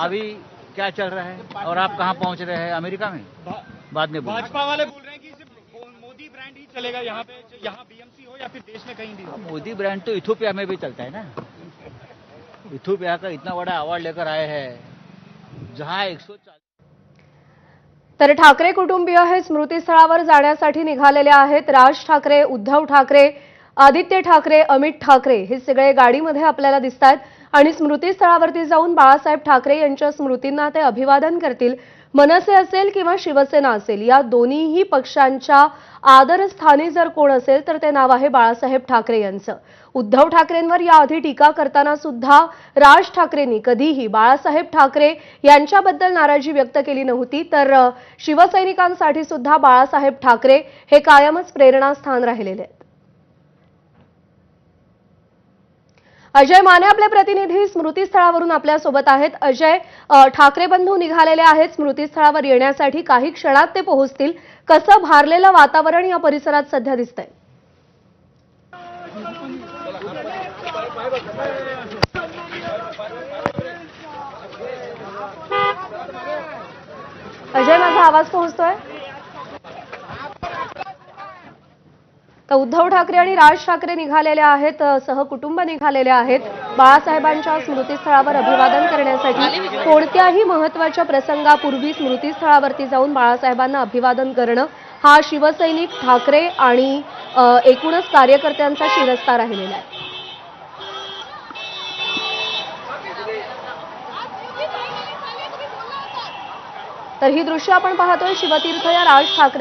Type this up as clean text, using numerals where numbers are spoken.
अभी क्या चल रहा है और आप कहाँ पहुँच रहे हैं? अमेरिका में बाद में बोलिए। भाजपा वाले बोल रहे हैं कि सिर्फ मोदी ब्रांड ही चलेगा यहाँ पे, यहाँ बीएमसी हो या फिर देश में कहीं भी हो। मोदी ब्रांड तो इथोपिया में भी चलता है ना। इथोपिया का इतना बड़ा अवार्ड लेकर आए हैं जहाँ 140। तर ठाकरे कुटुंबीय हे स्मृतीस्थळावर जाण्यासाठी निघालेले आहेत। राज ठाकरे, उद्धव ठाकरे, आदित्य ठाकरे, अमित ठाकरे हे सगळे गाडीमध्ये आपल्याला दिसतात आणि स्मृतीस्थळावरती जाऊन बाळासाहेब ठाकरे यांच्या स्मृतींना ते अभिवादन करतील। मनसे असेल किंवा शिवसेना असेल, या दोन्हीही पक्षांच्या आदरस्थानी जर कोण असेल तर ते नाव आहे बाळासाहेब ठाकरे यांचं। उद्धव ठाकरेंवर याआधी टीका करताना सुद्धा राज ठाकरेंनी कधीही बाळासाहेब ठाकरे यांच्याबद्दल नाराजी व्यक्त केली नव्हती, तर शिवसैनिकांसाठी सुद्धा बाळासाहेब ठाकरे हे कायमच प्रेरणास्थान राहिलेले आहेत। अजय माने आपले प्रतिनिधी स्मृतीस्थळावरून आपल्या सोबत आहेत। अजय, ठाकरे बंधू निघालेले आहेत स्मृतीस्थळावर येण्यासाठी, काही क्षणात ते पोहोचतील। कसं भारलेलं वातावरण या परिसरात सध्या दिसतंय? अजय, माझा आवाज पोहोचतोय? तर उद्धव ठाकरे आणि राज ठाकरे निघालेले आहेत, सहकुटुंब निघालेले आहेत बाळासाहेबांच्या स्मृतीस्थळावर अभिवादन करण्यासाठी। कोणत्याही महत्त्वाच्या प्रसंगापूर्वी स्मृतीस्थळावरती जाऊन बाळासाहेबांना अभिवादन करणं हा शिवसैनिक, ठाकरे आणि एकूणच कार्यकर्त्यांचा शिरस्ता राहिलेला आहे। तर ही दृश्य आपण पाहतोय शिवतीर्थ या राज ठाकरे